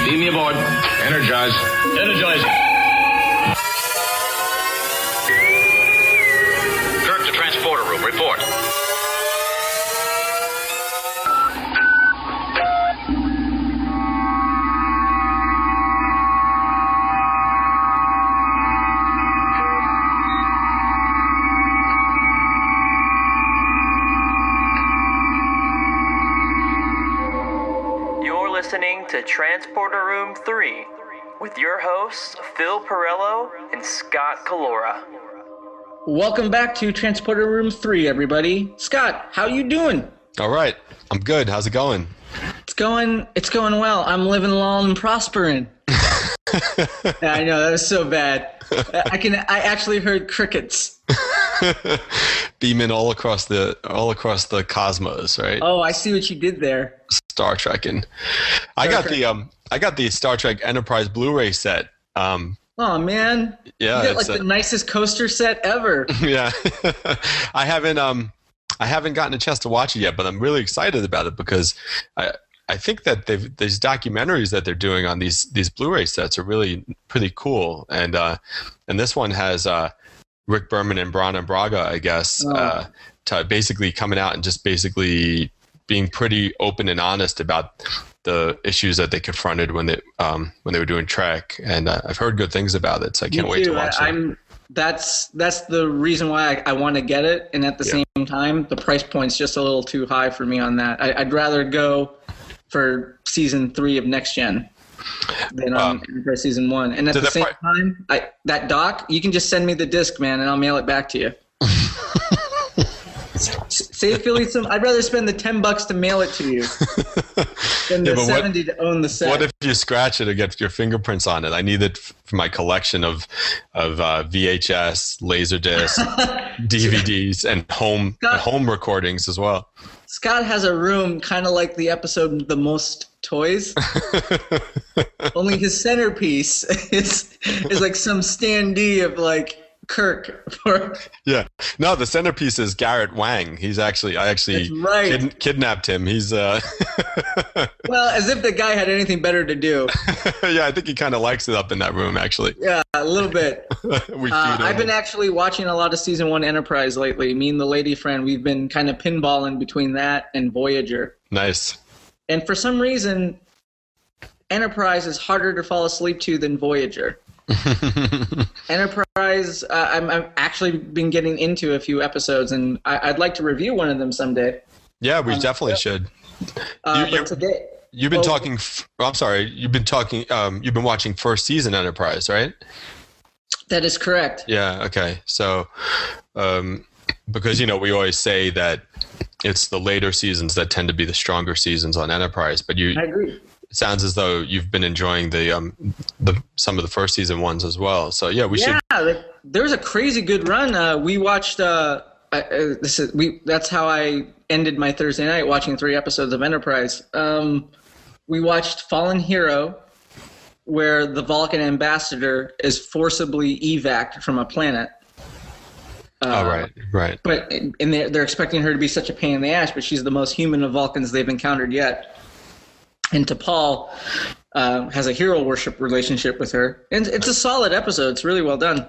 Beam me aboard. Energize. Energizing. Kirk to transporter room. Report. Listening to Transporter Room 3 with your hosts Phil Perello and Scott Calora. Welcome back to Transporter Room 3, everybody. Scott, how you doing? All right. I'm good. How's it going? It's going well. I'm living long and prospering. Yeah, I know, that was so bad. I actually heard crickets. Beaming all across the cosmos, right? Oh, I see what you did there. Star Trekking. I got the Star Trek Enterprise Blu-ray set. Oh man. Yeah. You got the nicest coaster set ever. Yeah. I haven't gotten a chance to watch it yet, but I'm really excited about it because I think that these documentaries that they're doing on these Blu-ray sets are really pretty cool. And this one has Rick Berman and Brannon Braga, I guess, basically coming out and just basically being pretty open and honest about the issues that they confronted when they were doing Trek, and I've heard good things about it, so I can't wait to watch it. That's the reason why I want to get it, and at the same time, the price point's just a little too high for me on that. I'd rather go for season 3 of Next Gen than for season 1. And at the same time, that doc, you can just send me the disc, man, and I'll mail it back to you. Save Philly some. I'd rather spend the $10 to mail it to you than the $70 to own the set. What if you scratch it or get your fingerprints on it? I need it for my collection of VHS, Laserdisc, DVDs, and home recordings as well. Scott has a room kind of like the episode The Most Toys. Only his centerpiece is like some standee of like Kirk. Yeah. No, the centerpiece is Garrett Wang. I actually kidnapped him. He's well, as if the guy had anything better to do. Yeah, I think he kind of likes it up in that room, actually. Yeah, a little bit. I've been actually watching a lot of season 1 Enterprise lately. Me and the lady friend, we've been kind of pinballing between that and Voyager. Nice. And for some reason, Enterprise is harder to fall asleep to than Voyager. Enterprise, I've actually been getting into a few episodes, and I'd like to review one of them someday. Yeah, we definitely should. But today, you've been talking. I'm sorry. You've been talking. You've been watching first season Enterprise, right? That is correct. Yeah. Okay. So, because we always say that it's the later seasons that tend to be the stronger seasons on Enterprise, but I agree. It sounds as though you've been enjoying some of the first season ones as well. So yeah, we should. Yeah, there was a crazy good run. We watched. That's how I ended my Thursday night, watching 3 episodes of Enterprise. We watched Fallen Hero, where the Vulcan ambassador is forcibly evac'd from a planet. Right. But they're expecting her to be such a pain in the ass, but she's the most human of Vulcans they've encountered yet. And T'Pol has a hero worship relationship with her. And it's a solid episode. It's really well done.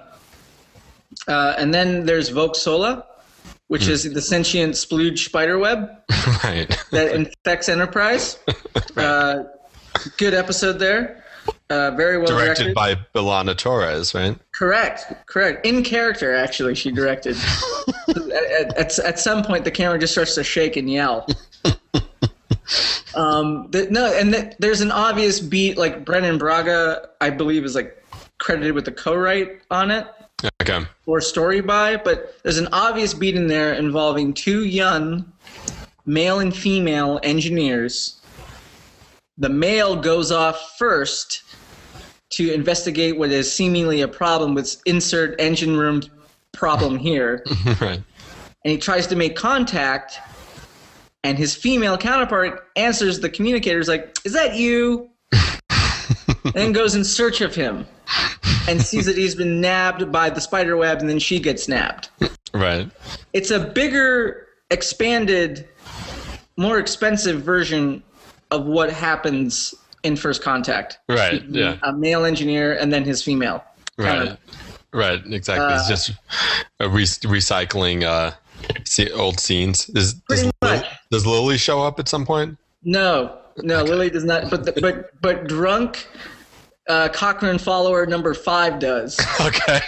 And then there's Vogue Sola, which is the sentient splooge spiderweb that infects Enterprise. Good episode there. Very well directed by B'Elanna Torres, right? Correct. In character, actually, she directed. At some point, the camera just starts to shake and yell. There's an obvious beat, like Brennan Braga, I believe, is like credited with the co-write on it. Okay. Or story by, but there's an obvious beat in there involving 2 young male and female engineers. The male goes off first to investigate what is seemingly a problem with insert engine room problem here. Right. And he tries to make contact, and his female counterpart answers the communicator, like, "Is that you?" And then goes in search of him and sees that he's been nabbed by the spider web, and then she gets nabbed. Right. It's a bigger, expanded, more expensive version of what happens in First Contact. Right. Yeah. A male engineer and then his female. Right. Right. Exactly. It's just recycling old scenes. Does Lily show up at some point? No, okay. Lily does not. But drunk Cochrane follower number 5 does. Okay.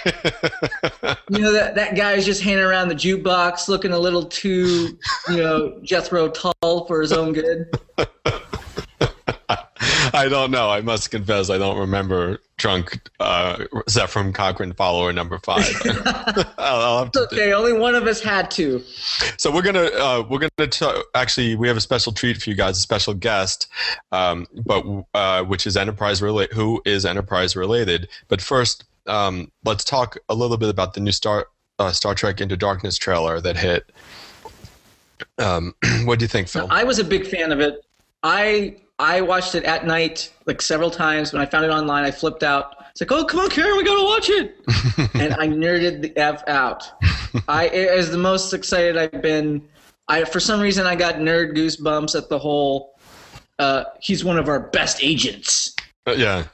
that guy is just hanging around the jukebox, looking a little too, Jethro Tull for his own good. I don't know. I must confess, I don't remember drunk Zephram Cochrane follower number 5. It's okay. Only one of us had to. So we're gonna actually, we have a special treat for you guys, a special guest, which is who is Enterprise related. But first, let's talk a little bit about the new Star Trek Into Darkness trailer that hit. What do you think, Phil? I was a big fan of it. I watched it at night like several times. When I found it online, I flipped out. It's like, oh, come on, Karen, we gotta watch it. And I nerded the F out. It was the most excited I've been. For some reason, I got nerd goosebumps at the whole, he's one of our best agents. Yeah.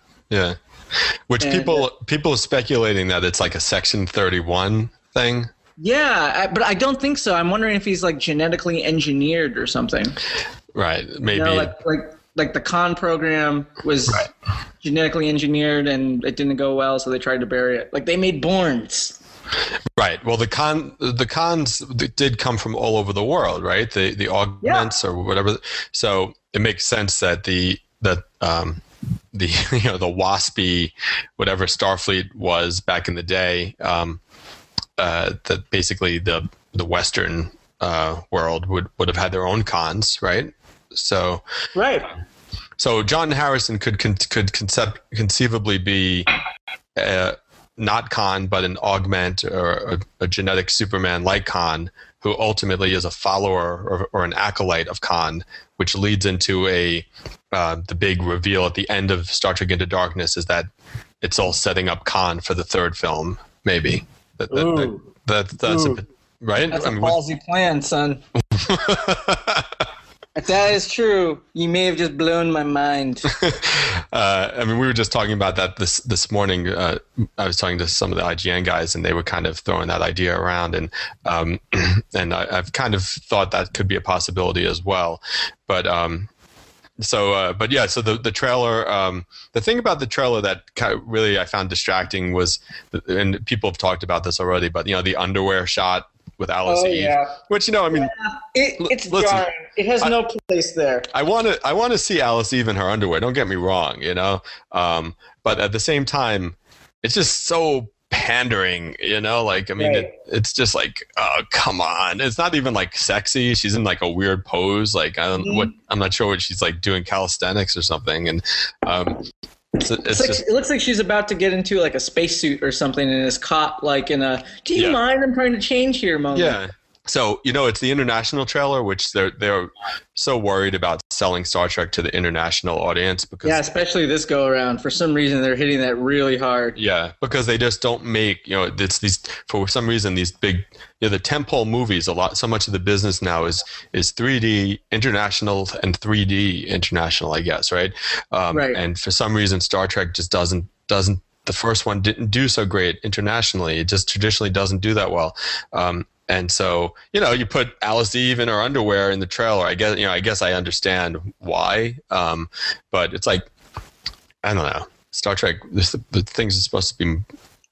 Which people are speculating that it's like a Section 31 thing. Yeah, but I don't think so. I'm wondering if he's like genetically engineered or something. Right, maybe. Like the Khan program was genetically engineered and it didn't go well, so they tried to bury it. Like they made Borns. Right. Well, the Khans did come from all over the world, right? The augments or whatever. So it makes sense that the waspy whatever Starfleet was back in the day, that basically the Western world would have had their own Khans, right? So right. So John Harrison could conceivably be not Khan, but an augment or a genetic Superman like Khan, who ultimately is a follower or an acolyte of Khan, which leads into the big reveal at the end of Star Trek Into Darkness is that it's all setting up Khan for the third film, maybe. That's right. That's a ballsy plan, son. If that is true, you may have just blown my mind. We were just talking about that this morning. I was talking to some of the IGN guys, and they were kind of throwing that idea around, and I've kind of thought that could be a possibility as well. But so the trailer. The thing about the trailer that kind of really I found distracting was, and people have talked about this already, but the underwear shot with Alice Eve, which it's jarring. It has no place there. I want to see Alice Eve in her underwear. Don't get me wrong, but at the same time, it's just so pandering, It's just like, oh, come on. It's not even like sexy. She's in like a weird pose. Like I'm not sure what she's like doing calisthenics or something, and it looks like she's about to get into like a spacesuit or something and is caught like in a, do you mind? I'm trying to change here moment. Yeah. So, it's the international trailer, which they're so worried about selling Star Trek to the international audience because especially this go around. For some reason, they're hitting that really hard. Yeah, because they just don't make, it's these, for some reason, these big, the tentpole movies, so much of the business now is 3D international and 3D international, I guess, right? Right. And for some reason, Star Trek just doesn't. The first one didn't do so great internationally. It just traditionally doesn't do that well. And so, you put Alice Eve in her underwear in the trailer. I guess I understand why. But it's like, I don't know. Star Trek, the things are supposed to be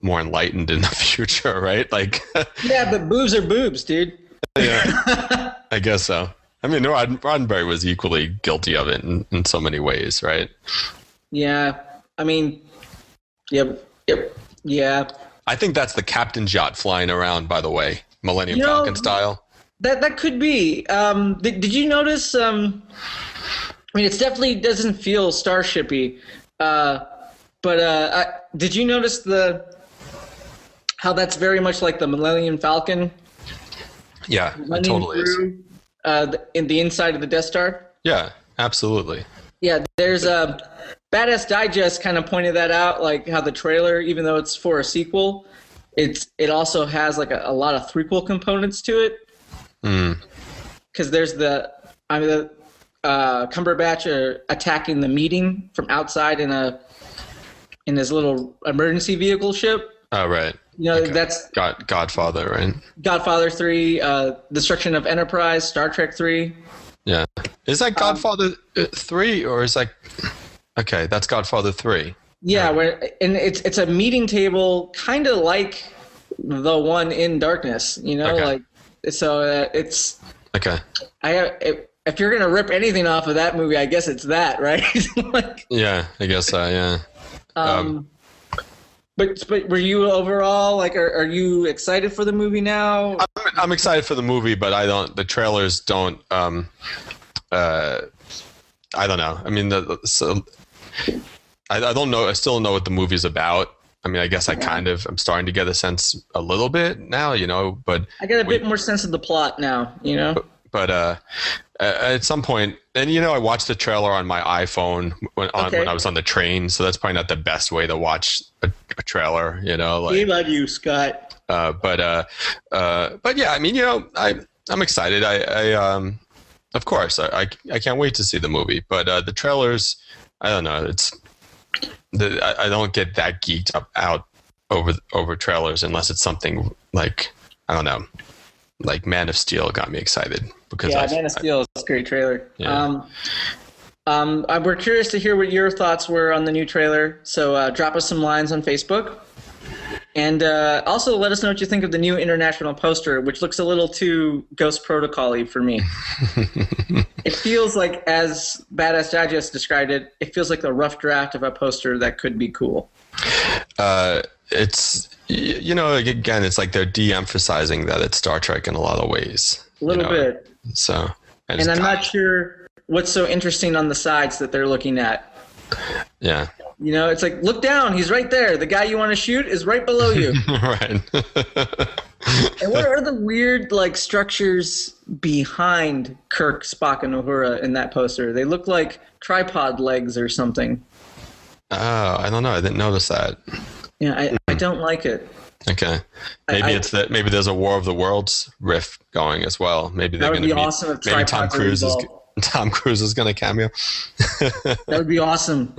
more enlightened in the future, right? Like, yeah, but boobs are boobs, dude. Yeah, I guess so. Roddenberry was equally guilty of it in so many ways, right? Yeah. Yep. Yeah. I think that's the captain yacht flying around, by the way. Millennium Falcon style. That could be. Did you notice? It definitely doesn't feel starshipy. But did you notice how that's very much like the Millennium Falcon? Yeah, it totally is. In the inside of the Death Star. Yeah, absolutely. Yeah, there's a Badass Digest kind of pointed that out, like how the trailer, even though it's for a sequel, it also has like a lot of threequel components to it. Because there's Cumberbatch attacking the meeting from outside in his little emergency vehicle ship. Oh, right. Okay. That's Godfather, right? Godfather 3, Destruction of Enterprise, Star Trek 3. Yeah. Is that Godfather 3 or is that... Okay, that's Godfather 3. Yeah, and it's a meeting table kind of like the one in Darkness, Okay. it's... Okay. If you're going to rip anything off of that movie, I guess it's that, right? Yeah, I guess so, yeah. But were you overall are you excited for the movie now? I'm excited for the movie, but the trailers don't. I don't know. I mean, I don't know. I still don't know what the movie's about. I mean, I guess I'm starting to get a sense a little bit now, but I get a bit more sense of the plot now, But at some point, and I watched the trailer on my iPhone when I was on the train, so that's probably not the best way to watch a trailer, Shame on you, Scott. But yeah, I mean, I'm excited. Of course, I can't wait to see the movie. But the trailers, I don't know. I don't get that geeked out over trailers unless it's something like, I don't know, like Man of Steel got me excited because Man of Steel is a great trailer. Yeah. We're curious to hear what your thoughts were on the new trailer. So drop us some lines on Facebook. And also let us know what you think of the new international poster, which looks a little too Ghost Protocol-y for me. It feels like, as Badass Digest described it, it feels like a rough draft of a poster that could be cool. It's, again, it's like they're de-emphasizing that it's Star Trek in a lot of ways. A little bit. So, and I'm not sure what's so interesting on the sides that they're looking at. Yeah. It's like, look down. He's right there. The guy you want to shoot is right below you. Right. And what are the weird structures behind Kirk, Spock, and Uhura in that poster? They look like tripod legs or something. Oh, I don't know. I didn't notice that. Yeah, I don't like it. Okay. Maybe maybe there's a War of the Worlds riff going as well. Maybe they're going to be awesome if maybe Tom Cruise is going to cameo. That would be awesome.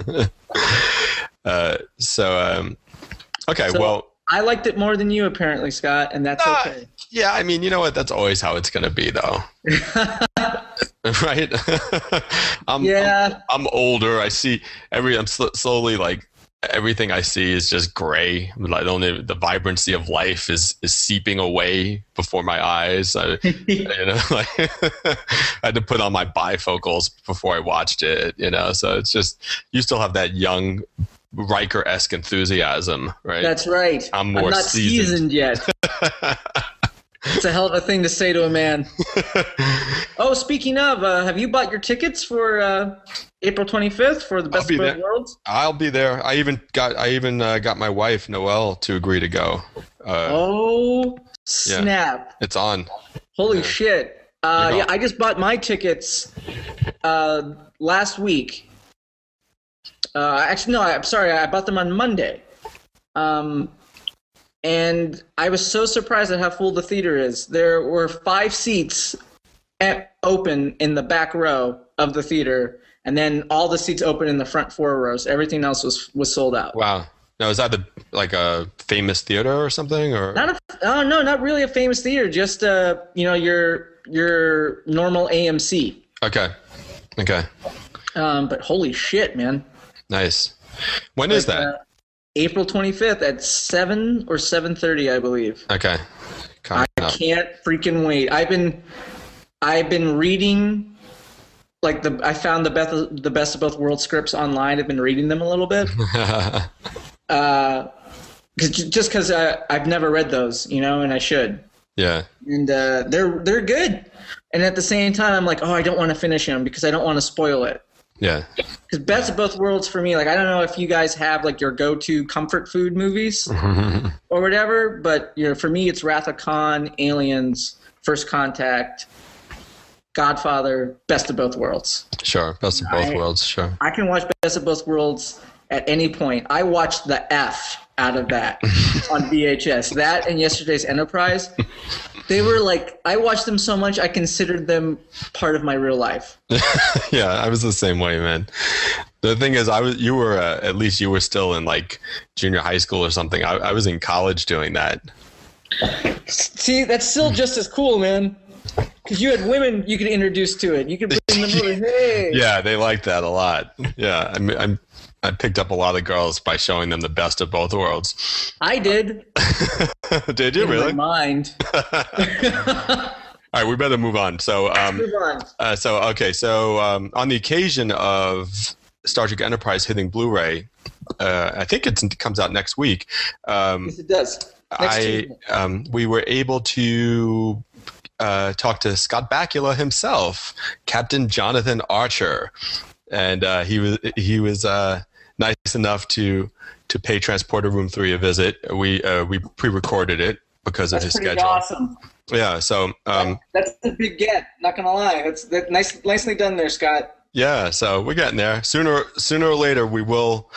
Okay, well, I liked it more than you apparently, Scott, and that's okay. Yeah, I mean, you know what? That's always how it's going to be, though. Right? I'm older. I see I'm slowly everything I see is just gray. The vibrancy of life is seeping away before my eyes. I had to put on my bifocals before I watched it. So it's just, you still have that young Riker-esque enthusiasm, right? That's right. I'm not seasoned yet. It's a hell of a thing to say to a man. Oh, speaking of, have you bought your tickets for April 25th for the Best of Both Worlds? I'll be there. I even got my wife Noelle to agree to go. Snap! Yeah, it's on. Holy shit! I just bought my tickets last week. Actually, no. I'm sorry. I bought them on Monday. And I was so surprised at how full the theater is. There were 5 seats open in the back row of the theater, and then all the seats open in the front 4 rows. Everything else was sold out. Wow. Now, is that a famous theater or something, or? No, not really a famous theater. Just your normal AMC. Okay. But holy shit, man! Nice. When is that? April 25th at 7 or 7:30, I believe. Okay. I can't freaking wait. I've been reading, I found the Best of Both Worlds scripts online. I've been reading them a little bit. Because I've never read those, and I should. Yeah. And they're good. And at the same time, I'm like, I don't want to finish them because I don't want to spoil it. Yeah. Because Best of Both Worlds for me, I don't know if you guys have your go-to comfort food movies or whatever, but for me it's Wrath of Khan, Aliens, First Contact, Godfather, Best of Both Worlds. Sure, Best of Both Worlds, sure. I can watch Best of Both Worlds at any point. I watched The F out of that on VHS. That and Yesterday's Enterprise. They were like, I watched them so much, I considered them part of my real life. Yeah, I was the same way, man. The thing is, you were still in like junior high school or something. I was in college doing that. See, that's still just as cool, man. Because you had women you could introduce to it. You could bring them over. Hey. Yeah, they liked that a lot. Yeah, I picked up a lot of girls by showing them the best of both worlds. I did. Did you really? In my mind. All right, we better move on. So, move on. So on the occasion of Star Trek Enterprise hitting Blu-ray, I think it comes out next week. Yes, it does. We were able to talk to Scott Bakula himself, Captain Jonathan Archer, and he was nice enough to pay Transporter Room 3 a visit. We pre-recorded it because of his schedule. Awesome. Yeah, so that's a big get. Not gonna lie, that's nicely done there, Scott. Yeah, so we're getting there. Sooner or later, we will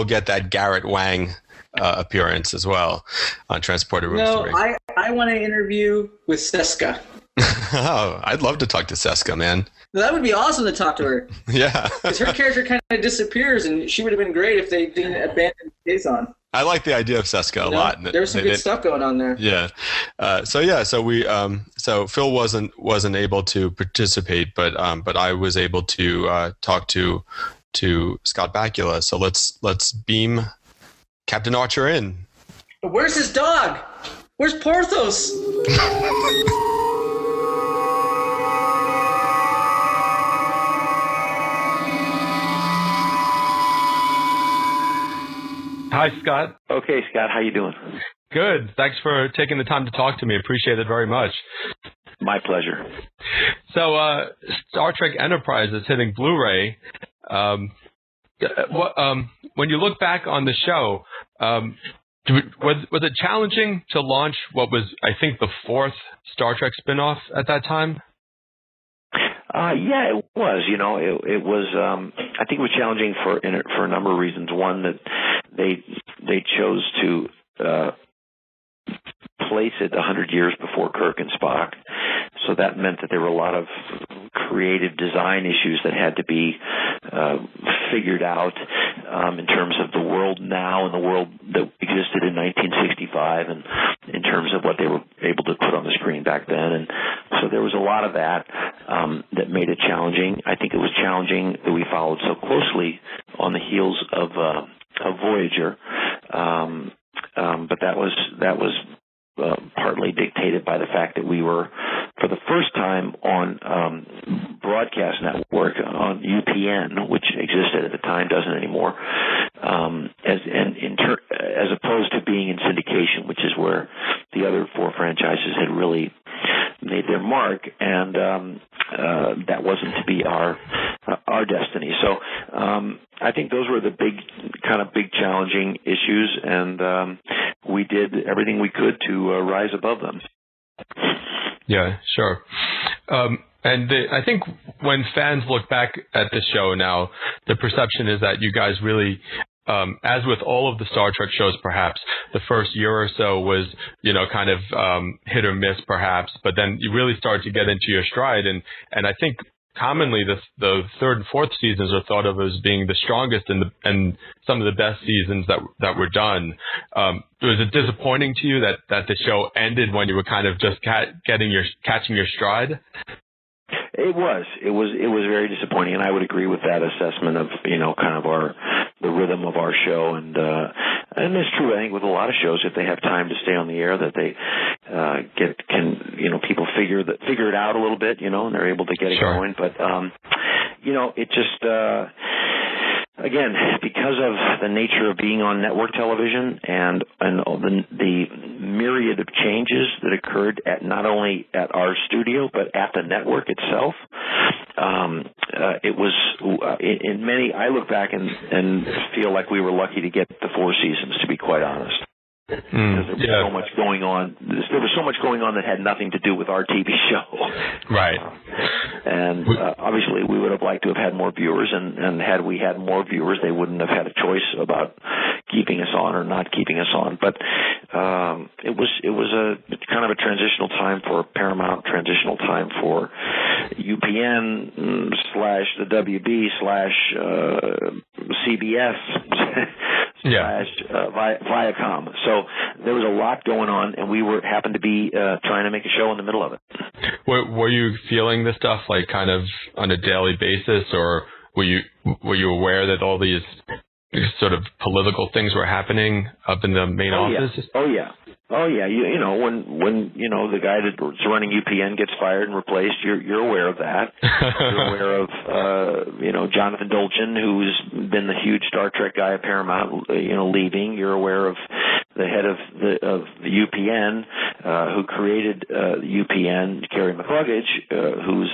get that Garrett Wang appearance as well on Transporter Room 3. No, I want to interview with Seska. Oh, I'd love to talk to Seska, man. That would be awesome to talk to her. Yeah. Because her character kind of disappears, and she would have been great if they didn't abandon Kazon. I like the idea of Seska a lot. There was some good stuff going on there. Yeah. So Phil wasn't able to participate, but I was able to talk to Scott Bakula. So let's beam Captain Archer in. But where's his dog? Where's Porthos? Hi, Scott. Okay, Scott, how you doing? Good. Thanks for taking the time to talk to me. Appreciate it very much. My pleasure. So, Star Trek Enterprise is hitting Blu-ray. When you look back on the show, was it challenging to launch what was, I think, the fourth Star Trek spinoff at that time? Yeah, it was. You know, it was. I think it was challenging for a number of reasons. One, that they chose to place it 100 years before Kirk and Spock, so that meant that there were a lot of creative design issues that had to be figured out in terms of the world now and the world that existed in 1965, and in terms of what they were able to put on the screen back then. And so there was a lot of that that made it challenging. I think it was challenging that we followed so closely on the heels of Voyager, but that was partly dictated by the fact that we were, for the first time, on broadcast network on UPN, which existed at the time, doesn't anymore, as opposed to being in syndication, which is where the other four franchises had really made their mark, and that wasn't to be our destiny. So I think those were the big challenging issues, and we did everything we could to rise above them. Yeah, sure. I think when fans look back at the show now, the perception is that you guys really, as with all of the Star Trek shows, perhaps the first year or so was, kind of hit or miss, perhaps, but then you really started to get into your stride, and I think commonly the third and fourth seasons are thought of as being the strongest and some of the best seasons that were done. Was it disappointing to you that the show ended when you were kind of just catching your stride? It was very disappointing, and I would agree with that assessment of kind of the rhythm of our show, and it's true. I think with a lot of shows, if they have time to stay on the air, that they people figure it out a little bit, and they're able to get it going. But it just again, because of the nature of being on network television and the myriad of changes that occurred not only at our studio but at the network itself, it was in many. I look back and feel like we were lucky to get the 4 seasons, to be quite honest. Because there was so much going on. There was so much going on that had nothing to do with our TV show. Right. And obviously, we would have liked to have had more viewers. And had we had more viewers, they wouldn't have had a choice about keeping us on or not keeping us on. But it was a kind of a transitional time for Paramount, transitional time for UPN / the WB / CBS / Viacom. So there was a lot going on, and we happened to be trying to make a show in the middle of it. Were you feeling this stuff like kind of on a daily basis, or were you aware that all these sort of political things were happening up in the main office? Oh yeah. You know, when the guy that's running UPN gets fired and replaced, you're aware of that. You're aware of Jonathan Dolchin, who's been the huge Star Trek guy at Paramount, leaving. You're aware of the head of the UPN, who created UPN, Gary McCluggage, who's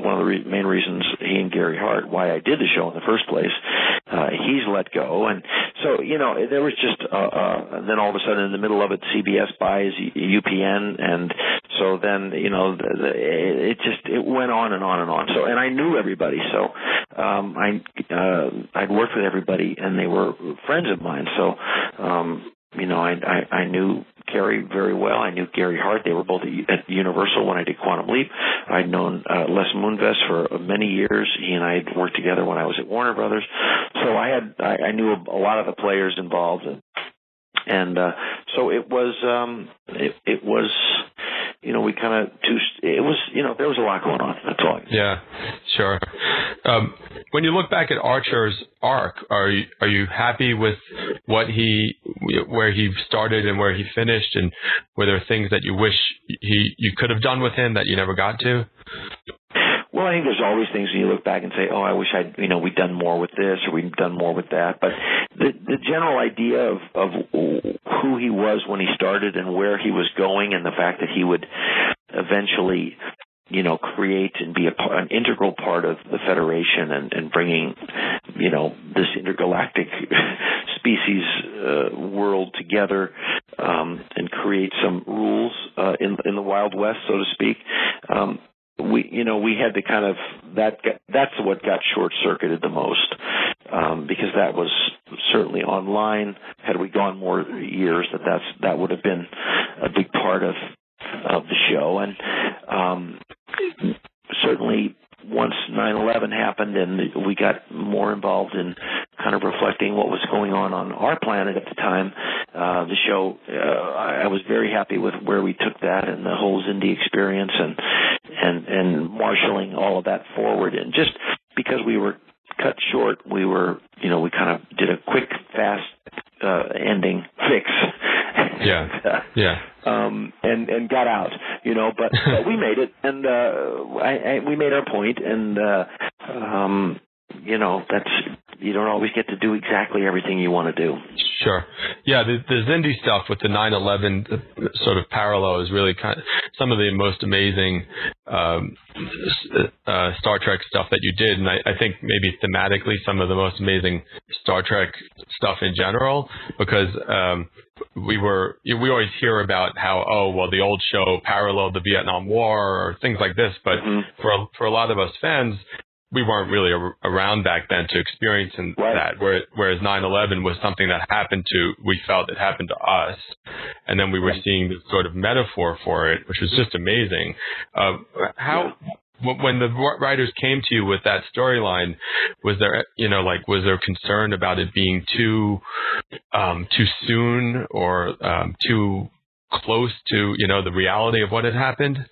one of the main reasons he and Gary Hart, why I did the show in the first place. He's let go, and so there was just then all of a sudden in the middle of it, CBS buys UPN, and so then it went on and on and on. So, and I knew everybody, so I'd worked with everybody, and they were friends of mine. So I knew Gary very well. I knew Gary Hart. They were both at Universal when I did Quantum Leap. I'd known Les Moonves for many years. He and I had worked together when I was at Warner Brothers. So I knew a lot of the players involved, and so it was we kind of there was a lot going on. That's all. Yeah, sure. When you look back at Archer's arc, are you happy with where he started and where he finished, and were there things that you wish you could have done with him that you never got to? Well, I think there's always things when you look back and say, oh, I wish we'd done more with this or we'd done more with that. But the general idea of who he was when he started and where he was going, and the fact that he would eventually, create and be an integral part of the Federation and bringing, this intergalactic species world together and create some rules in the Wild West, so to speak. We had to kind of that's what got short-circuited the most, because that was certainly online. Had we gone more years, that would have been a big part of the show, and certainly once 9/11 happened and we got more involved in kind of reflecting what was going on our planet at the time, the show, I was very happy with where we took that and the whole Xindi experience and marshaling all of that forward. And just because we were cut short, we kind of did a quick, fast ending fix. And got out, but we made it, and we made our point, and that's, you don't always get to do exactly everything you want to do. Sure. Yeah, the Xindi stuff with the 9/11 sort of parallel is really kind of some of the most amazing Star Trek stuff that you did, and I think maybe thematically some of the most amazing Star Trek stuff in general, because we always hear about how, the old show paralleled the Vietnam War or things like this, but for a lot of us fans, we weren't really around back then to experience that, whereas 9/11 was something that we felt it happened to us, and then we were seeing this sort of metaphor for it, which was just amazing. When the writers came to you with that storyline, was there concern about it being too soon or too close to the reality of what had happened?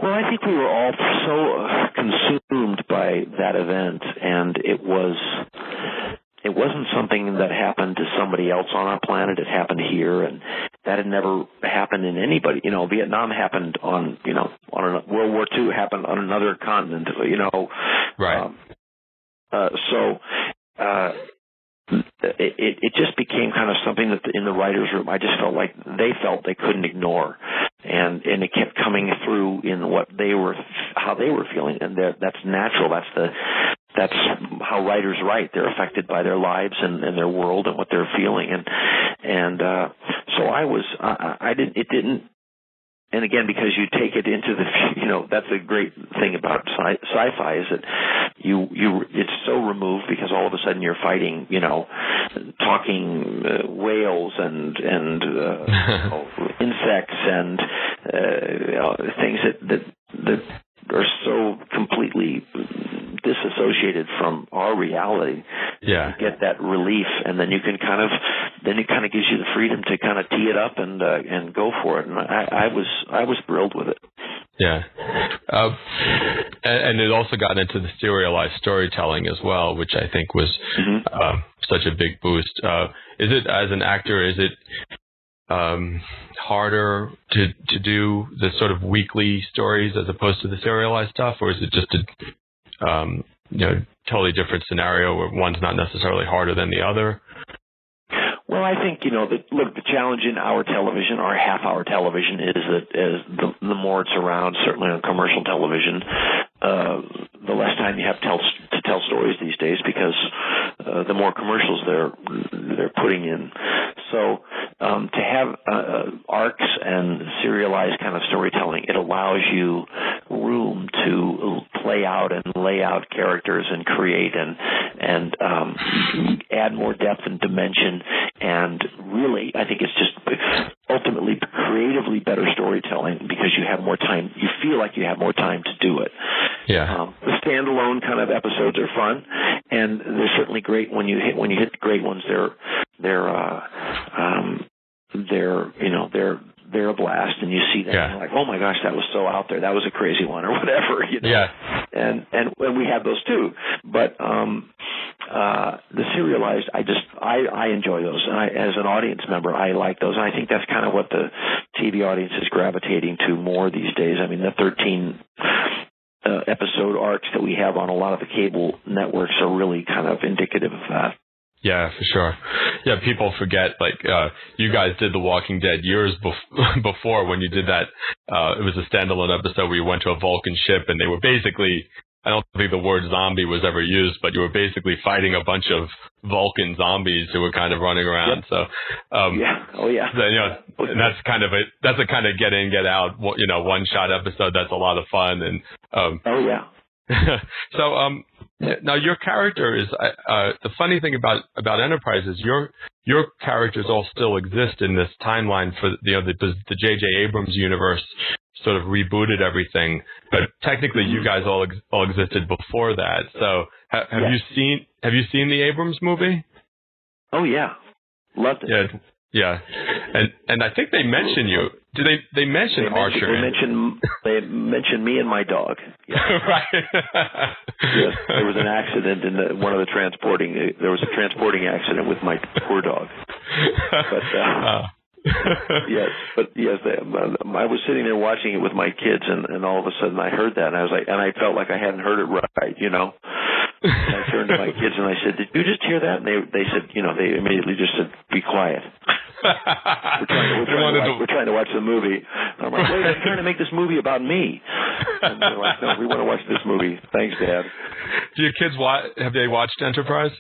Well, I think we were all so consumed by that event, and it wasn't something that happened to somebody else on our planet. It happened here, and that had never happened in anybody. Vietnam happened on World War II happened on another continent. Right. It just became kind of something that in the writers' room, I just felt like they couldn't ignore, and it kept coming through in how they were feeling, and that's natural. That's how writers write. They're affected by their lives and their world and what they're feeling, and so it didn't. And again, because you take it into that's a great thing about sci-fi, is that it's so removed because all of a sudden you're fighting, talking whales and insects and things that are so completely disassociated from our reality. Yeah. You get that relief, and then it kind of gives you the freedom to kind of tee it up and go for it. And I was thrilled with it. Yeah. And it also got into the serialized storytelling as well, which I think was such a big boost. Is it, as an actor, is it harder to do the sort of weekly stories as opposed to the serialized stuff, or is it just a totally different scenario where one's not necessarily harder than the other? Well, I think, the challenge in our television, our half-hour television, is that the more it's around, certainly on commercial television, the less time you have to tell stories these days, because the more commercials they're putting in. So to have arcs and serialized kind of storytelling, it allows you room to play out and lay out characters and create and add more depth and dimension. And really, I think it's just ultimately creatively better storytelling because you have more time. You feel like you have more time to do it. Yeah. The standalone kind of episodes are fun, and they're certainly great when you hit the great ones. They're a blast, and you see that and you're like, oh my gosh, that was so out there. That was a crazy one, or whatever. Yeah. And we have those too, but the serialized, I enjoy those. And as an audience member, I like those. And I think that's kind of what the TV audience is gravitating to more these days. I mean, the 13 episode arcs that we have on a lot of the cable networks are really kind of indicative of that. Yeah, for sure. Yeah, people forget, you guys did The Walking Dead years before when you did that. It was a standalone episode where you went to a Vulcan ship, and they were basically, I don't think the word zombie was ever used, but you were basically fighting a bunch of Vulcan zombies who were kind of running around. Yep. So, and that's kind of a kind of get in, get out, one shot episode. That's a lot of fun. And, so, now your character is, the funny thing about Enterprise is your characters all still exist in this timeline for, the J.J. Abrams universe sort of rebooted everything, but technically you guys all existed before that. So have you seen the Abrams movie? Oh yeah, loved it. Yeah. And I think they mention you. Do they mention Archer? They mention me and my dog. Yeah. Right. Yes, there was an accident in there was a transporting accident with my poor dog. But I was sitting there watching it with my kids, and all of a sudden I heard that, and I was like, and I felt like I hadn't heard it right, And I turned to my kids and I said, "Did you just hear that?" And they said, they immediately just said, "Be quiet. We're trying to watch the movie." And I'm like, "Wait, I'm trying to make this movie about me." And they're like, "No, we want to watch this movie. Thanks, Dad." Do your kids have they watched Enterprise?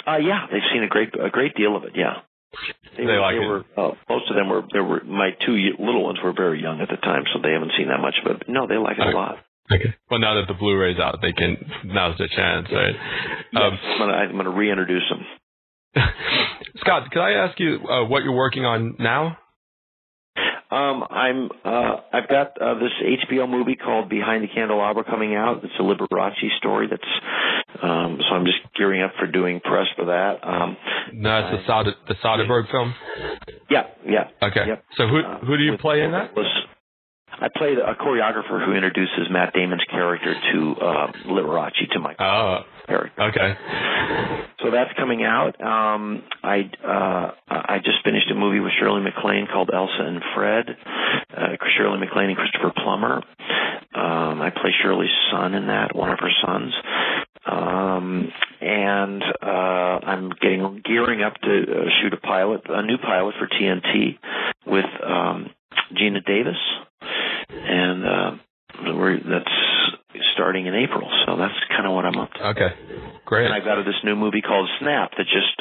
Yeah, they've seen a great deal of it. Yeah. They like it. Most of them were. My two little ones were very young at the time, so they haven't seen that much. But no, they like it a lot. Okay. Well, now that the Blu-ray's out, now's the chance, right? Yes, I'm going to reintroduce them. Scott, could I ask you what you're working on now? I've got this HBO movie called Behind the Candelabra coming out. It's a Liberace story. So I'm just gearing up for doing press for that. No, it's the Soderbergh film. Yeah. Okay. Yep. So who do you play in that? I played a choreographer who introduces Matt Damon's character to Liberace, to my character. Okay. So that's coming out. I just finished a movie with Shirley MacLaine called Elsa and Fred. Shirley MacLaine and Christopher Plummer. I play Shirley's son in that, one of her sons. And I'm gearing up to shoot a new pilot for TNT with Gina Davis. And that's starting in April, so that's kind of what I'm up to. Okay, great. And I've got this new movie called Snap that just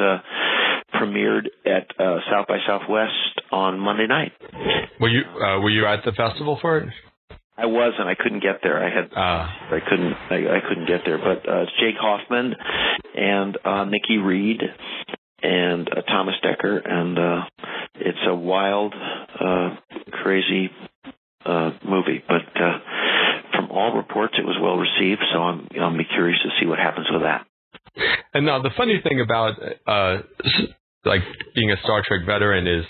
premiered at South by Southwest on Monday night. Were you at the festival for it? I was, and I couldn't get there. I couldn't get there. But it's Jake Hoffman and Nikki Reed and Thomas Dekker, and it's a wild, crazy movie. But from all reports, it was well received. So I'm curious to see what happens with that. And now the funny thing about like being a Star Trek veteran is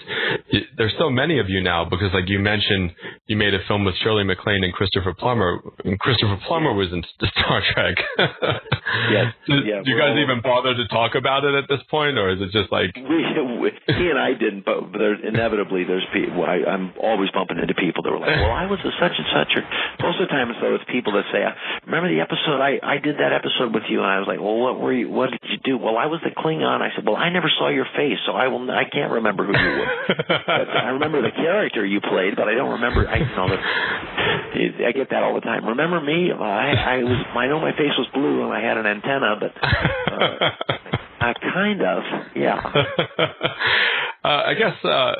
there's so many of you now, because like you mentioned, you made a film with Shirley MacLaine and Christopher Plummer, and Christopher Plummer was in Star Trek. Yes. Do you guys even bother to talk about it at this point, or is it just like he and I didn't? But inevitably, there's people. I'm always bumping into people that were like, "Well, I was a such and such." Or most of the time, though, it's people that say, "Remember the episode? I did that episode with you." And I was like, "Well, what were you? What did you do?" "Well, I was the Klingon." I said, "Well, I never saw your face, so I can't remember who you were. But I remember the character you played, but I don't remember. I get that all the time. Remember me? I know my face was blue and I had an antenna, but kind of, yeah." I guess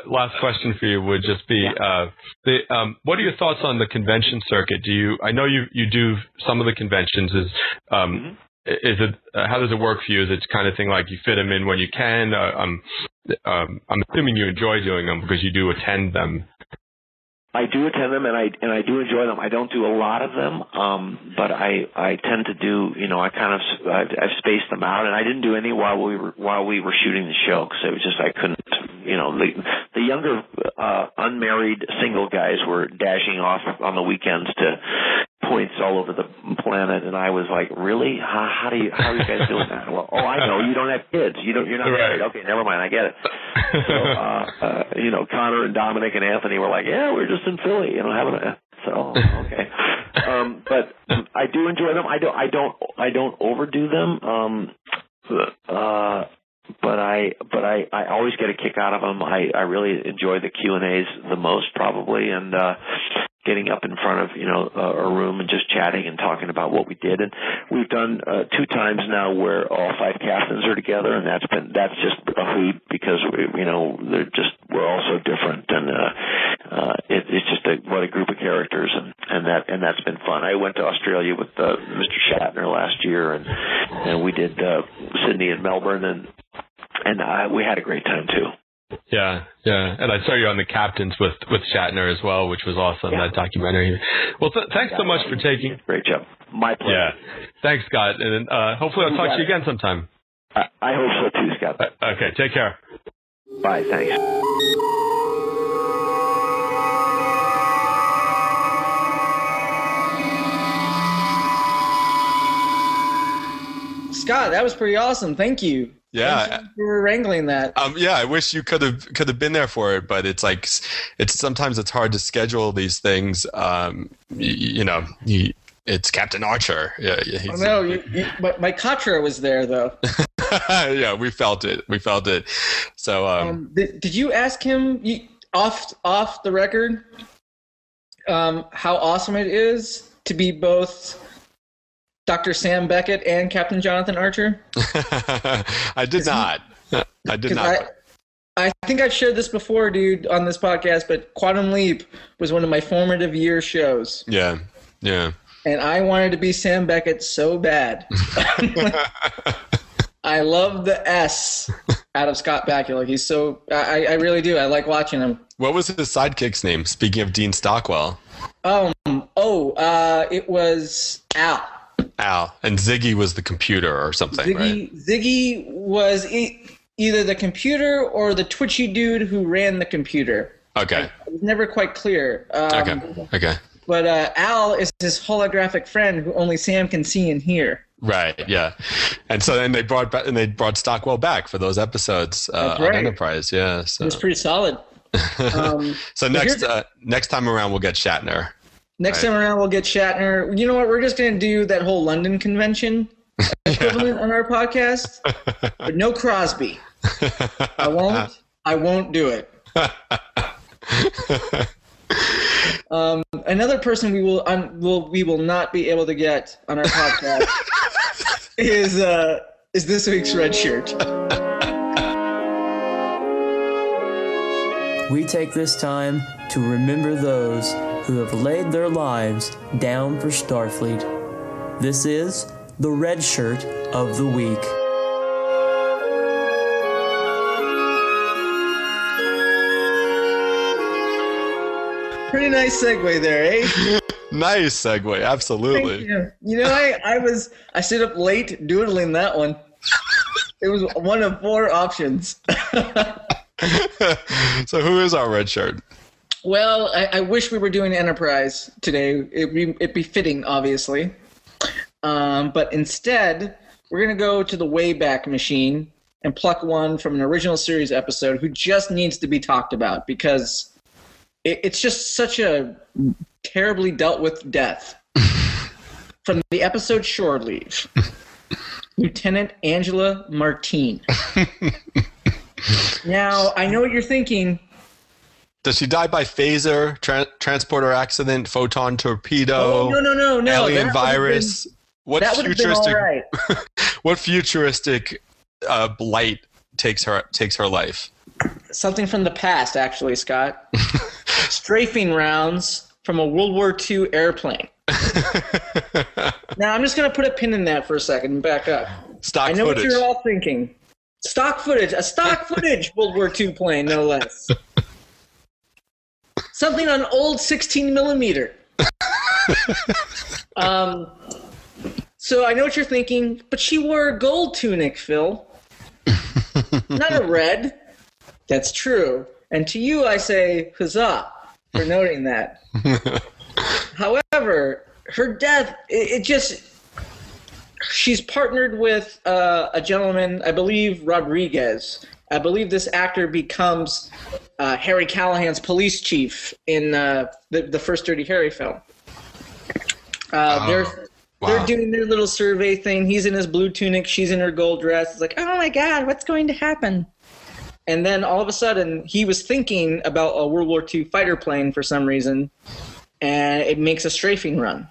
last question for you would just be, what are your thoughts on the convention circuit? I know you do some of the conventions. Is it how does it work for you? Is it kind of thing like you fit them in when you can? I'm assuming you enjoy doing them because you do attend them. I do attend them, and I do enjoy them. I don't do a lot of them, but I tend to do. I've spaced them out, and I didn't do any while we were shooting the show because it was just I couldn't. The younger unmarried single guys were dashing off on the weekends to points all over the planet, and I was like, "Really? How are you guys doing that?" "Well, I know you don't have kids. You're not married. Okay, never mind. I get it." So, Connor and Dominic and Anthony were like, "Yeah, we're just in Philly, having a." So okay, but I do enjoy them. I don't overdo them. But I always get a kick out of them. I really enjoy the Q&As the most, probably, and getting up in front of a room and just chatting and talking about what we did. And we've done 2 times now where all 5 captains are together, and that's just a hoot because we're all so different, and it's just what a group of characters, and that's been fun. I went to Australia with Mr. Shatner last year, and we did Sydney and Melbourne, and we had a great time too. Yeah, and I saw you on the Captains with Shatner as well, which was awesome. Yeah. That documentary. Well, thanks so much for taking. Great job. My pleasure. Yeah, thanks, Scott, and hopefully I'll talk to you again sometime. I hope so too, Scott. Okay, take care. Bye. Thanks. Scott, that was pretty awesome. Thank you. Yeah, thank you for wrangling that. Yeah, I wish you could have been there for it, but it's like sometimes it's hard to schedule these things. It's Captain Archer. Yeah, but my Katra was there though. Yeah, we felt it. So, did you ask him off the record how awesome it is to be both Dr. Sam Beckett and Captain Jonathan Archer? I did not. I think I've shared this before, dude, on this podcast, but Quantum Leap was one of my formative year shows. Yeah. And I wanted to be Sam Beckett so bad. I love the S out of Scott Bakula. He's so... I really do. I like watching him. What was his sidekick's name? Speaking of Dean Stockwell. It was Al. And Ziggy was the computer or something, right? Ziggy was either the computer or the twitchy dude who ran the computer. Okay. It was never quite clear. Okay. But Al is his holographic friend who only Sam can see and hear. Right. Yeah. And so then they brought Stockwell back for those episodes on Enterprise. Yeah. So it was pretty solid. So next time around we'll get Shatner. Next time around, we'll get Shatner. You know what? We're just going to do that whole London convention equivalent on our podcast, but no Crosby. I won't do it. Another person we will not be able to get on our podcast is this week's Red Shirt. We take this time to remember those who have laid their lives down for Starfleet. This is the Red Shirt of the Week. Pretty nice segue there, eh? Nice segue, absolutely. Thank you. You know, I stayed up late doodling that one. It was one of 4 options. So who is our red shirt? Well, I wish we were doing Enterprise today. It'd be fitting, obviously. But instead, we're going to go to the Wayback Machine and pluck one from an original series episode who just needs to be talked about because it's just such a terribly dealt with death. From the episode Shore Leave, Lieutenant Angela Martine. Now, I know what you're thinking. Does she die by phaser, transporter accident, photon torpedo? Oh, no. Alien virus? What that would have been all right. What futuristic blight takes her life? Something from the past, actually, Scott. Strafing rounds from a World War II airplane. Now, I'm just going to put a pin in that for a second and back up. Stock footage. I know what you're all thinking. Stock footage. A stock footage World War II plane, no less. Something on old 16 millimeter. So I know what you're thinking, but she wore a gold tunic, Phil. Not a red. That's true. And to you, I say, huzzah, for noting that. However, her death, she's partnered with a gentleman, I believe Rodriguez. I believe this actor becomes Harry Callahan's police chief in the first Dirty Harry film. They're doing their little survey thing. He's in his blue tunic. She's in her gold dress. It's like, oh my God, what's going to happen? And then all of a sudden, he was thinking about a World War II fighter plane for some reason, and it makes a strafing run.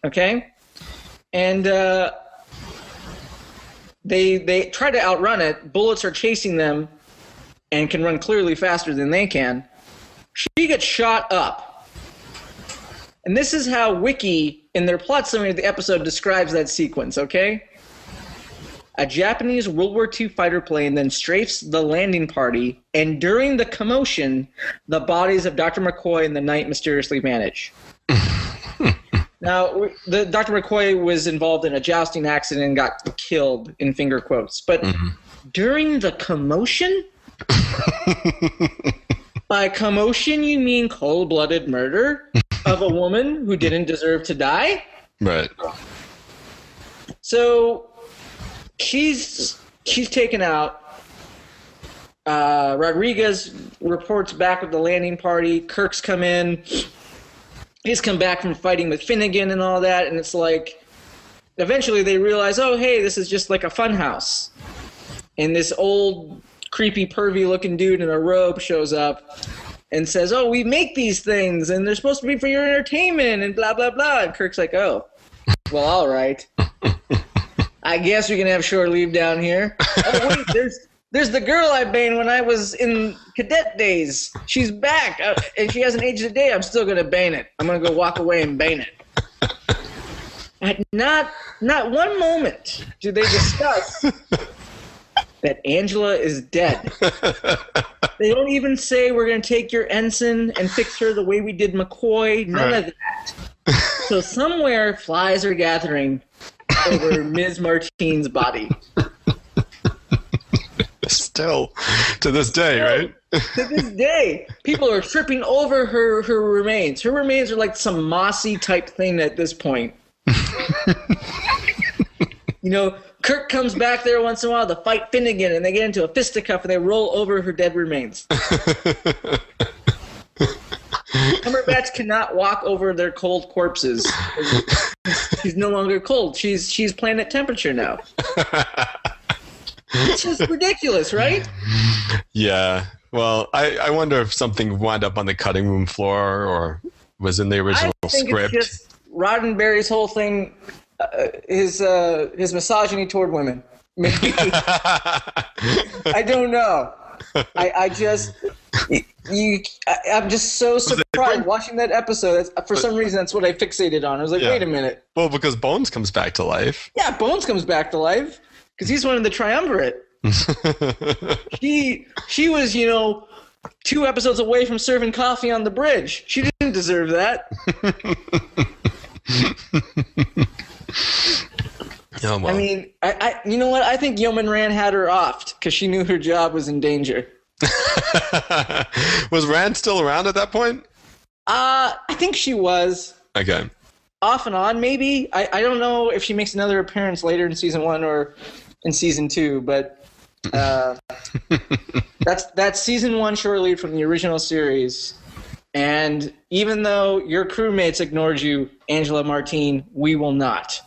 Okay? And they try to outrun it. Bullets are chasing them and can run clearly faster than they can. She gets shot up. And this is how Wiki, in their plot summary of the episode, describes that sequence, okay? A Japanese World War II fighter plane then strafes the landing party, and during the commotion, the bodies of Dr. McCoy and the Knight mysteriously vanish. Now, Dr. McCoy was involved in a jousting accident and got killed, in finger quotes. But during the commotion? By commotion, you mean cold-blooded murder of a woman who didn't deserve to die? Right. So she's taken out. Rodriguez reports back with the landing party. Kirk's come in. He's come back from fighting with Finnegan and all that, and it's like, eventually they realize, oh, hey, this is just like a fun house. And this old, creepy, pervy-looking dude in a robe shows up and says, oh, we make these things, and they're supposed to be for your entertainment, and blah, blah, blah. And Kirk's like, oh, well, all right. I guess we can have shore leave down here. Oh, wait, there's the girl I banged when I was in cadet days. She's back, and she hasn't aged a day. I'm still going to bang it. I'm going to go walk away and bang it. At not one moment do they discuss that Angela is dead. They don't even say we're going to take your ensign and fix her the way we did McCoy. None of that. So somewhere flies are gathering over Ms. Martine's body. Still, to this day, right? To this day, people are tripping over her remains. Her remains are like some mossy type thing at this point. You know, Kirk comes back there once in a while to fight Finnegan, and they get into a fisticuff, and they roll over her dead remains. Cumberbatch cannot walk over their cold corpses. She's no longer cold. She's planet temperature now. It's just ridiculous, right? Yeah. Well, I wonder if something wound up on the cutting room floor or was in the original script. It's just Roddenberry's whole thing, his misogyny toward women. Maybe. I don't know. I just, I'm just so surprised watching that episode. For some reason, that's what I fixated on. I was like, wait a minute. Well, because Bones comes back to life. Yeah, Bones comes back to life because he's one of the triumvirate. She was, 2 episodes away from serving coffee on the bridge. She didn't deserve that. Oh, well. I mean, I you know what? I think Yeoman Rand had her offed because she knew her job was in danger. Was Rand still around at that point? I think she was. Okay. Off and on, maybe. I don't know if she makes another appearance later in season 1 or in season 2, but that's season 1 short lead from the original series. And even though your crewmates ignored you, Angela Martine, we will not.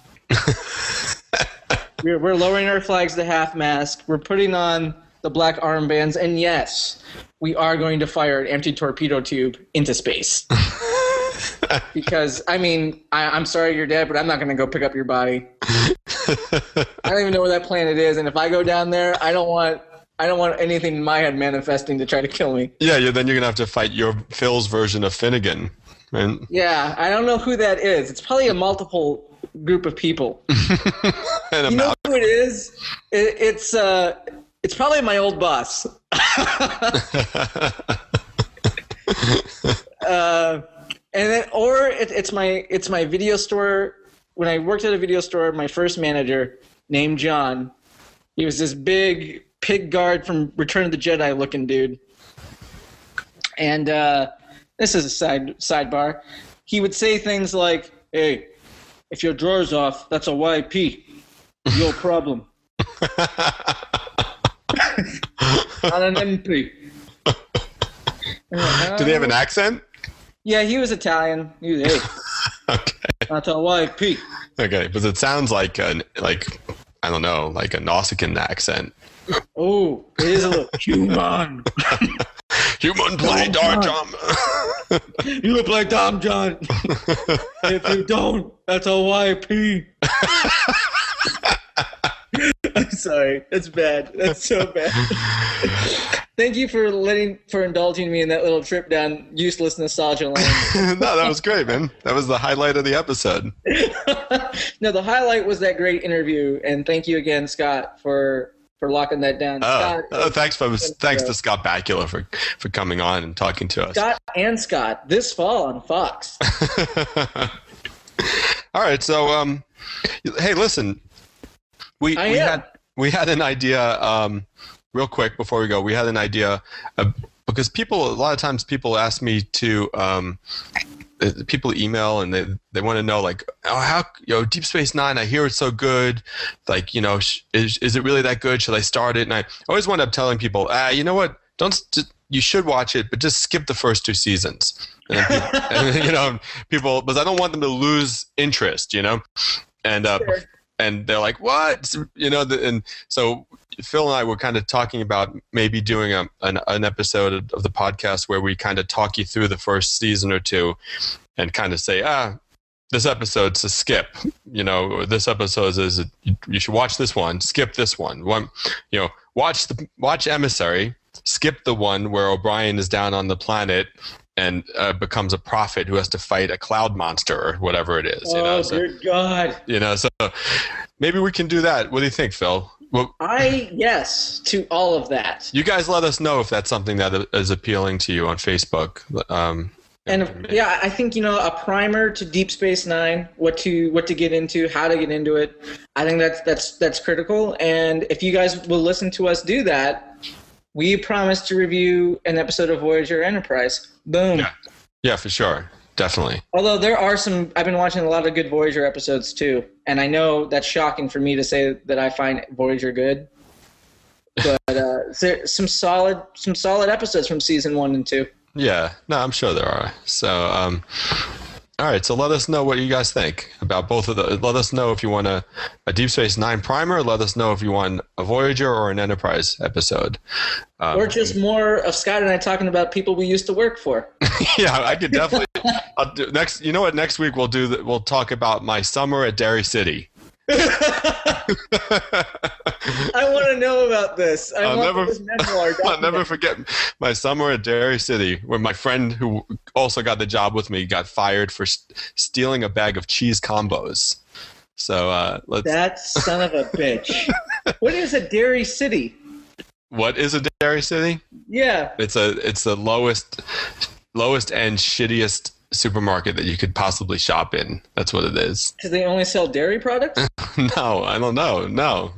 We're lowering our flags to half-mast. We're putting on the black armbands, and yes, we are going to fire an empty torpedo tube into space. Because, I mean, I'm sorry you're dead, but I'm not going to go pick up your body. I don't even know where that planet is, and if I go down there, I don't want anything in my head manifesting to try to kill me. Yeah, then you're going to have to fight your Phil's version of Finnegan. Right? Yeah, I don't know who that is. It's probably a multiple group of people. You know who it is? It's probably my old boss. And then, or it's my video store. When I worked at a video store, my first manager named John, he was this big pig guard from Return of the Jedi looking dude. And this is a sidebar. He would say things like, "Hey, if your drawer's off, that's a YP. Your problem. Not an MP." Do they have an accent? Yeah, he was Italian. He was, hey, Okay. that's a YP. Okay, but it sounds like I don't know, like a Nausicaan accent. Oh, it is a little human. Human play Dom John. You look like Dom John. If you don't, that's a YP. I'm sorry. That's bad. That's so bad. Thank you for indulging me in that little trip down useless nostalgia land. No, that was great, man. That was the highlight of the episode. No, the highlight was that great interview, and thank you again, Scott, for locking that down. Thanks to Scott Bakula for coming on and talking to us. Scott this fall on Fox. All right, so hey, listen, we had an idea. Real quick before we go, we had an idea because a lot of times people ask me to people email and they want to know, like, oh, how, Deep Space Nine, I hear it's so good, like, is it really that good? Should I start it? And I always wind up telling people, you know what, you should watch it, but just skip the first 2 seasons. And then people, because I don't want them to lose interest, and Sure. And they're like, what? And so Phil and I were kind of talking about maybe doing an episode of the podcast where we kind of talk you through the first season or 2 and kind of say, this episode's a skip, or this episode is you should watch this one, skip this one. Watch Emissary, skip the one where O'Brien is down on the planet and becomes a prophet who has to fight a cloud monster or whatever it is. Dear God. So maybe we can do that. What do you think, Phil? Well, yes to all of that. You guys let us know if that's something that is appealing to you on Facebook. I think a primer to Deep Space Nine, what to get into, how to get into it. I think that's critical. And if you guys will listen to us do that, we promise to review an episode of Voyager Enterprise. Boom. Yeah, for sure. Definitely. Although there are I've been watching a lot of good Voyager episodes too. And I know that's shocking for me to say that I find Voyager good. But some solid episodes from season 1 and 2. Yeah, no, I'm sure there are. So, all right, so let us know what you guys think about both of those. Let us know if you want a Deep Space Nine primer. Let us know if you want a Voyager or an Enterprise episode. Or just more of Scott and I talking about people we used to work for. Yeah, I could definitely. I'll do next. You know what? Next week we'll talk about my summer at Derry City. I want to know about this. This memoir. I'll never forget my summer at Dairy City, where my friend who also got the job with me got fired for stealing a bag of cheese combos. So let's. That son of a bitch. What is a Dairy City? What is a Dairy City? Yeah. It's the lowest end, shittiest supermarket that you could possibly shop in. That's what it is. Do they only sell dairy products? No, I don't know. No.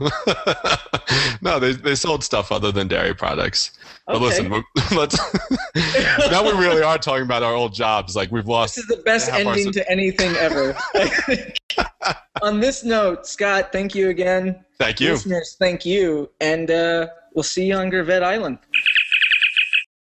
No, they sold stuff other than dairy products. Okay. But listen, let's now we really are talking about our old jobs. Like, we've lost. This is the best ending to anything ever. On this note, Scott, thank you again. Thank you. Listeners, thank you. And we'll see you on Gravette Island.